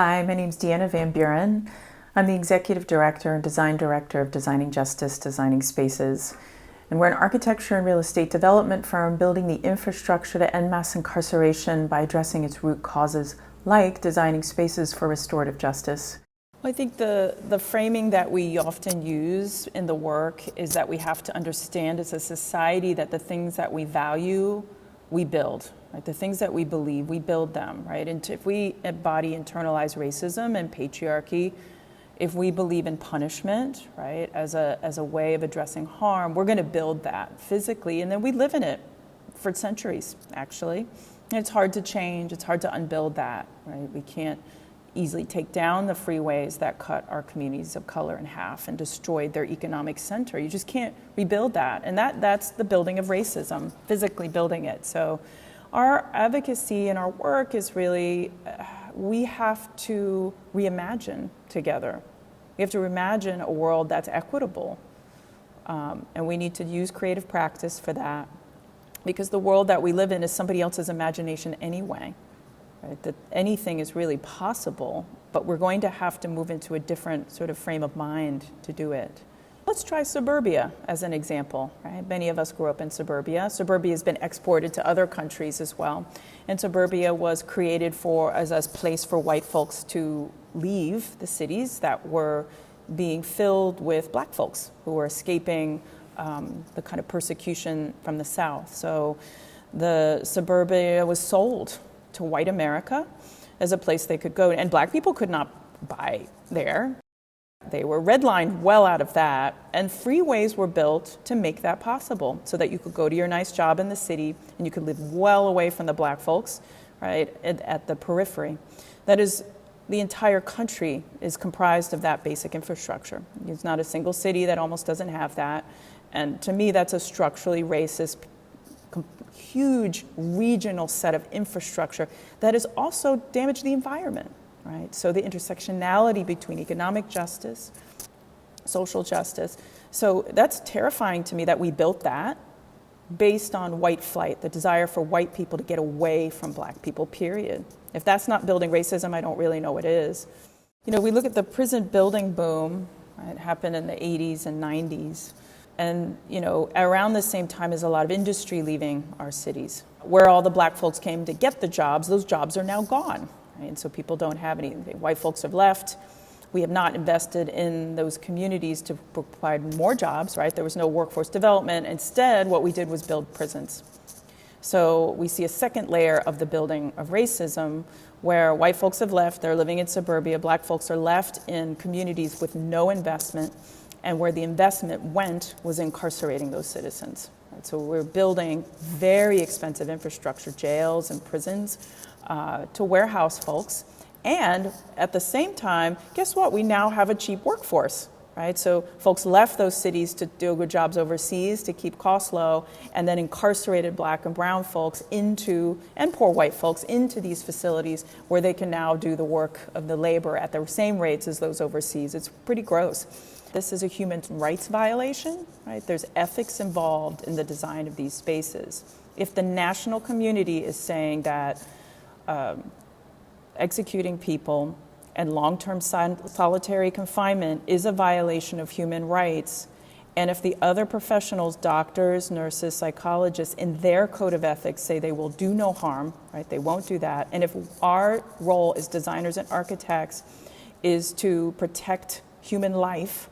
Hi, my name is Deanna Van Buren. I'm the Executive Director and Design Director of Designing Justice, Designing Spaces. And we're an architecture and real estate development firm building the infrastructure to end mass incarceration by addressing its root causes, like designing spaces for restorative justice. I think the framing that we often use in the work is that we have to understand as a society that the things that we value, we build. Right? The things that we believe, we build them, right? And if we embody internalized racism and patriarchy, if we believe in punishment, right, as a way of addressing harm, we're going to build that physically, and then we live in it for centuries, actually. And it's hard to change, it's hard to unbuild that, right? We can't easily take down the freeways that cut our communities of color in half and destroyed their economic center. You just can't rebuild that. And that's the building of racism, physically building it. So our advocacy and our work is really, we have to reimagine together. We have to reimagine a world that's equitable. And we need to use creative practice for that, because the world that we live in is somebody else's imagination anyway. Right? That anything is really possible, but we're going to have to move into a different sort of frame of mind to do it. Let's try suburbia as an example. Right? Many of us grew up in suburbia. Suburbia has been exported to other countries as well. And suburbia was created as a place for white folks to leave the cities that were being filled with black folks who were escaping the kind of persecution from the South. So the suburbia was sold to white America as a place they could go. And black people could not buy there. They were redlined well out of that. And freeways were built to make that possible so that you could go to your nice job in the city and you could live well away from the black folks, right, at the periphery. That is, the entire country is comprised of that basic infrastructure. There's not a single city that almost doesn't have that. And to me, that's a structurally racist, huge regional set of infrastructure that has also damaged the environment, right? So the intersectionality between economic justice, social justice. So that's terrifying to me that we built that based on white flight, the desire for white people to get away from black people, period. If that's not building racism, I don't really know what is. You know, we look at the prison building boom, right? It happened in the 80s and 90s. And, you know, around the same time as a lot of industry leaving our cities, where all the black folks came to get the jobs, those jobs are now gone. Right? And so people don't have anything. White folks have left. We have not invested in those communities to provide more jobs, right? There was no workforce development. Instead, what we did was build prisons. So we see a second layer of the building of racism, where white folks have left, they're living in suburbia, black folks are left in communities with no investment, and where the investment went was incarcerating those citizens. Right? So we're building very expensive infrastructure, jails and prisons, to warehouse folks. And at the same time, guess what? We now have a cheap workforce, right? So folks left those cities to do good jobs overseas to keep costs low, and then incarcerated black and brown folks and poor white folks into these facilities where they can now do the work of the labor at the same rates as those overseas. It's pretty gross. This is a human rights violation, right? There's ethics involved in the design of these spaces. If the national community is saying that executing people and long-term solitary confinement is a violation of human rights, and if the other professionals, doctors, nurses, psychologists, in their code of ethics say they will do no harm, right? They won't do that. And if our role as designers and architects is to protect human life,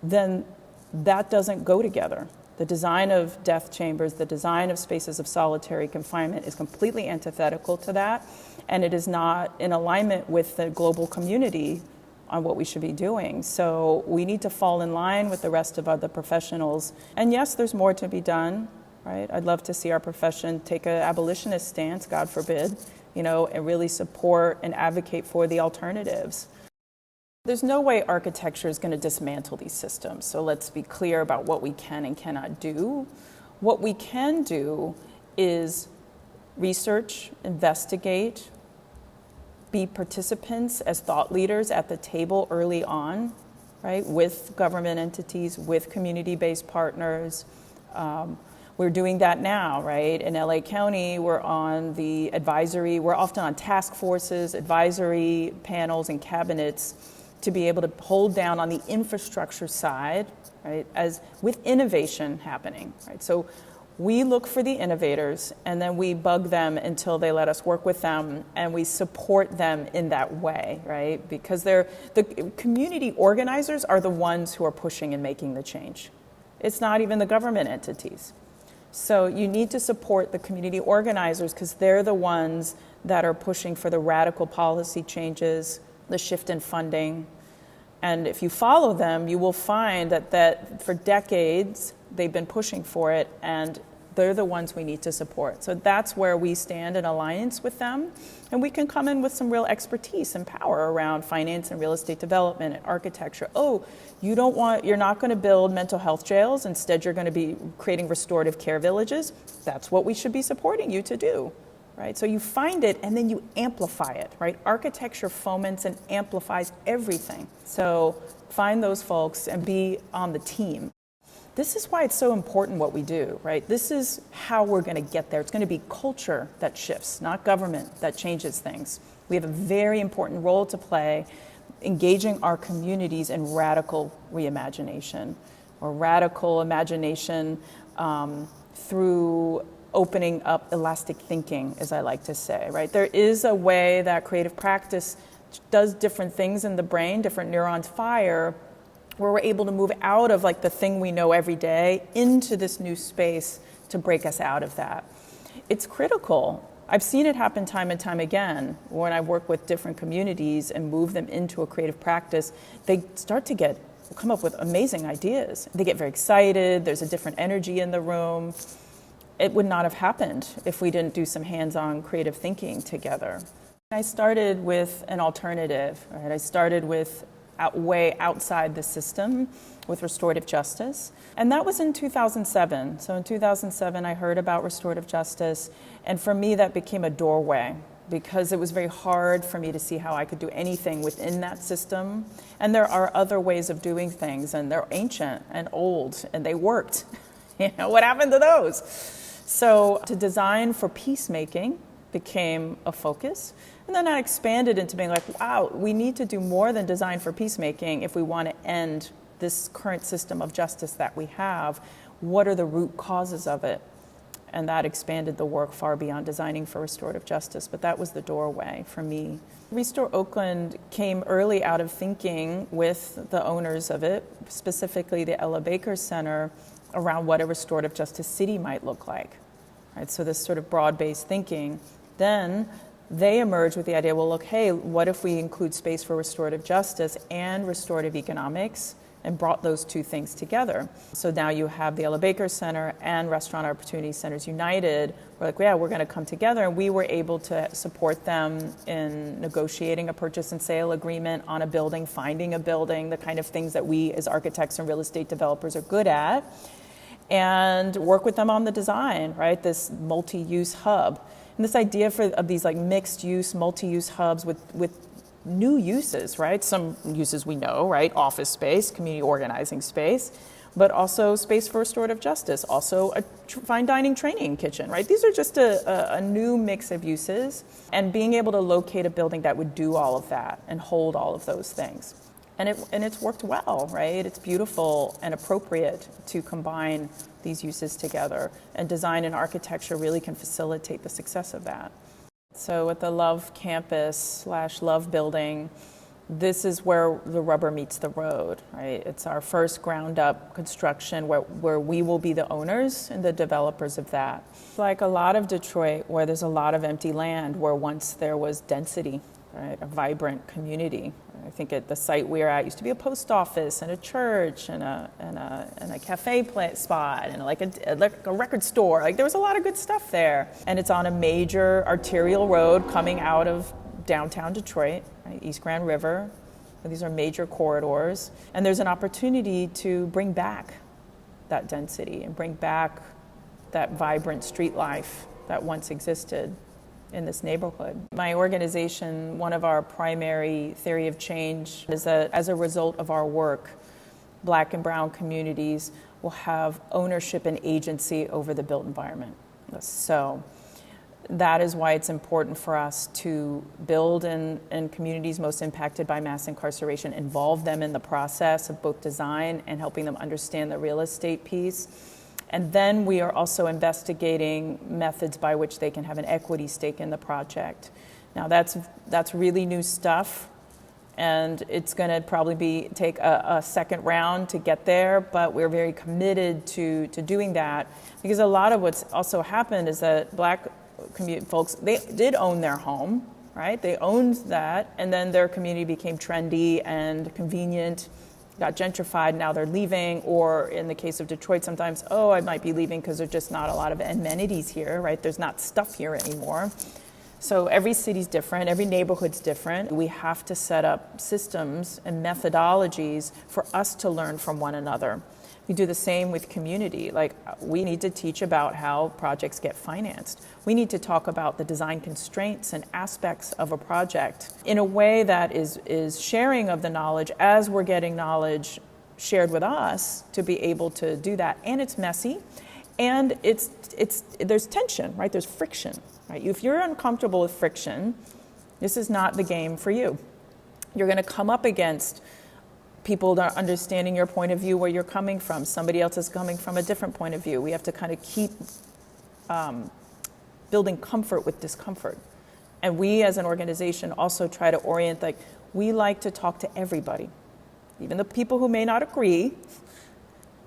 then that doesn't go together. The design of death chambers, the design of spaces of solitary confinement is completely antithetical to that, and it is not in alignment with the global community on what we should be doing. So we need to fall in line with the rest of other professionals. And yes, there's more to be done, right? I'd love to see our profession take an abolitionist stance, God forbid, and really support and advocate for the alternatives. There's no way architecture is going to dismantle these systems. So let's be clear about what we can and cannot do. What we can do is research, investigate, be participants as thought leaders at the table early on, right, with government entities, with community-based partners. We're doing that now, right? In LA County, we're on the advisory, we're often on task forces, advisory panels, and cabinets to be able to hold down on the infrastructure side, right, as with innovation happening, right? So we look for the innovators and then we bug them until they let us work with them, and we support them in that way, right? Because the community organizers are the ones who are pushing and making the change. It's not even the government entities. So you need to support the community organizers because they're the ones that are pushing for the radical policy changes, the shift in funding. And if you follow them, you will find that for decades, they've been pushing for it, and they're the ones we need to support. So that's where we stand in alliance with them. And we can come in with some real expertise and power around finance and real estate development and architecture. Oh, you're not going to build mental health jails. Instead, you're going to be creating restorative care villages. That's what we should be supporting you to do, right? So you find it and then you amplify it, right? Architecture foments and amplifies everything. So find those folks and be on the team. This is why it's so important what we do, right? This is how we're going to get there. It's going to be culture that shifts, not government that changes things. We have a very important role to play engaging our communities in radical reimagination, or radical imagination through opening up elastic thinking, as I like to say, right? There is a way that creative practice does different things in the brain, different neurons fire, where we're able to move out of like the thing we know every day into this new space to break us out of that. It's critical. I've seen it happen time and time again when I work with different communities and move them into a creative practice. They start to come up with amazing ideas. They get very excited. There's a different energy in the room. It would not have happened if we didn't do some hands-on creative thinking together. I started with an alternative, right? I started with way outside the system with restorative justice. And that was in 2007. So in 2007, I heard about restorative justice. And for me, that became a doorway because it was very hard for me to see how I could do anything within that system. And there are other ways of doing things, and they're ancient and old, and they worked. What happened to those? So to design for peacemaking became a focus. And then I expanded into being like, wow, we need to do more than design for peacemaking if we want to end this current system of justice that we have. What are the root causes of it? And that expanded the work far beyond designing for restorative justice, but that was the doorway for me. Restore Oakland came early out of thinking with the owners of it, specifically the Ella Baker Center, around what a restorative justice city might look like. Right? So this sort of broad-based thinking. Then they emerged with the idea, well, look, hey, what if we include space for restorative justice and restorative economics, and brought those two things together? So now you have the Ella Baker Center and Restaurant Opportunity Centers United. We're like, yeah, we're going to come together. And we were able to support them in negotiating a purchase and sale agreement on a building, finding a building, the kind of things that we as architects and real estate developers are good at, and work with them on the design, right? This multi-use hub. And this idea of these like mixed-use, multi-use hubs with new uses, right? Some uses we know, right? Office space, community organizing space, but also space for restorative justice, also a fine dining training kitchen, right? These are just a new mix of uses, and being able to locate a building that would do all of that and hold all of those things. And it's worked well, right? It's beautiful and appropriate to combine these uses together, and design and architecture really can facilitate the success of that. So at the Love Campus / Love Building, this is where the rubber meets the road, right? It's our first ground up construction where we will be the owners and the developers of that. Like a lot of Detroit, where there's a lot of empty land, where once there was density, right? A vibrant community. I think at the site we are at used to be a post office and a church and a cafe spot and like a record store. Like there was a lot of good stuff there. And it's on a major arterial road coming out of downtown Detroit, right? East Grand River. These are major corridors. And there's an opportunity to bring back that density and bring back that vibrant street life that once existed in this neighborhood. My organization, one of our primary theory of change is that as a result of our work, Black and brown communities will have ownership and agency over the built environment. So that is why it's important for us to build in communities most impacted by mass incarceration, involve them in the process of both design and helping them understand the real estate piece. And then we are also investigating methods by which they can have an equity stake in the project. Now that's really new stuff, and it's going to probably take a second round to get there, but we're very committed to doing that, because a lot of what's also happened is that Black community folks, they did own their home, right? They owned that, and then their community became trendy and convenient, got gentrified, now they're leaving, or in the case of Detroit sometimes, oh, I might be leaving because there's just not a lot of amenities here, right? There's not stuff here anymore. So every city's different, every neighborhood's different. We have to set up systems and methodologies for us to learn from one another. We do the same with community. Like, we need to teach about how projects get financed. We need to talk about the design constraints and aspects of a project in a way that is sharing of the knowledge as we're getting knowledge shared with us to be able to do that. And it's messy, and there's tension, right? There's friction. Right? If you're uncomfortable with friction, this is not the game for you. You're going to come up against people that are understanding your point of view, where you're coming from. Somebody else is coming from a different point of view. We have to kind of keep building comfort with discomfort. And we as an organization also try to orient, like, we like to talk to everybody, even the people who may not agree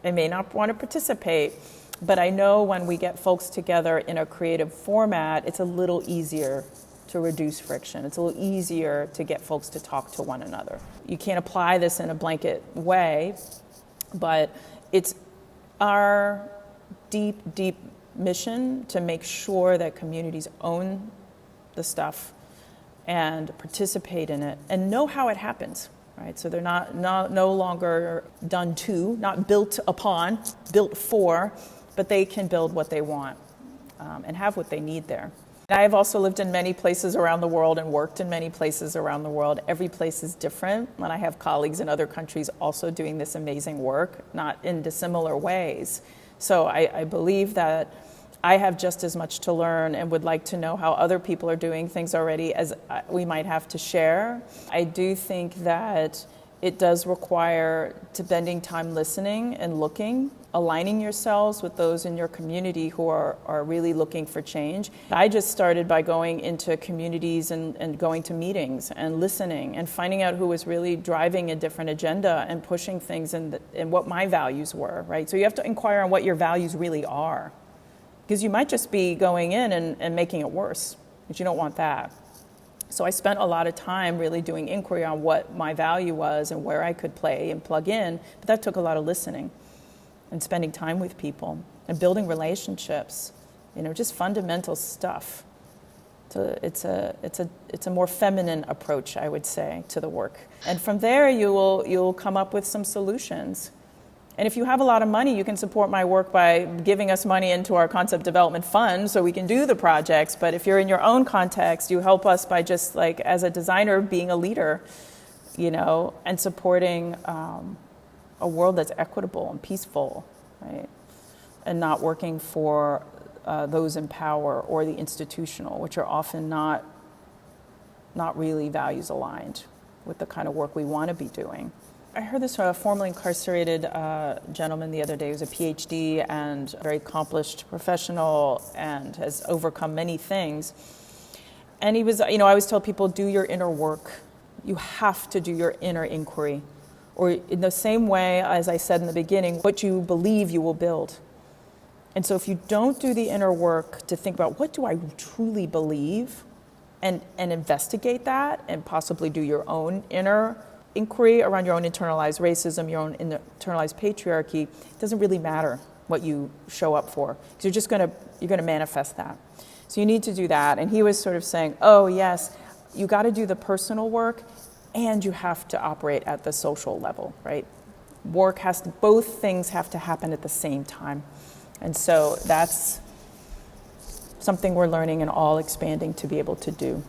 and may not want to participate. But I know when we get folks together in a creative format, it's a little easier to reduce friction. It's a little easier to get folks to talk to one another. You can't apply this in a blanket way, but it's our deep, deep mission to make sure that communities own the stuff and participate in it and know how it happens. Right? So they're no longer done to, not built upon, built for, but they can build what they want and have what they need there. I have also lived in many places around the world and worked in many places around the world. Every place is different, and I have colleagues in other countries also doing this amazing work, not in dissimilar ways. So I believe that I have just as much to learn and would like to know how other people are doing things already as we might have to share. I do think that it does require spending time listening and looking, aligning yourselves with those in your community who are really looking for change. I just started by going into communities and going to meetings and listening and finding out who was really driving a different agenda and pushing things and what my values were, right? So you have to inquire on what your values really are, because you might just be going in and making it worse, but you don't want that. So I spent a lot of time really doing inquiry on what my value was and where I could play and plug in, but that took a lot of listening and spending time with people and building relationships, just fundamental stuff. So it's a more feminine approach, I would say, to the work. And from there, you'll come up with some solutions. And if you have a lot of money, you can support my work by giving us money into our concept development fund so we can do the projects. But if you're in your own context, you help us by just, like, as a designer, being a leader, and supporting a world that's equitable and peaceful, right? And not working for those in power or the institutional, which are often not really values aligned with the kind of work we want to be doing. I heard this from a formerly incarcerated gentleman the other day. He was a PhD and a very accomplished professional and has overcome many things. And he was, I always tell people, do your inner work. You have to do your inner inquiry. Or in the same way, as I said in the beginning, what you believe you will build. And so if you don't do the inner work to think about what do I truly believe and investigate that and possibly do your own inner inquiry around your own internalized racism, your own internalized patriarchy, it doesn't really matter what you show up for, because you're gonna manifest that. So you need to do that. And he was sort of saying, oh yes, you got to do the personal work, and you have to operate at the social level, right? Both things have to happen at the same time, and so that's something we're learning and all expanding to be able to do.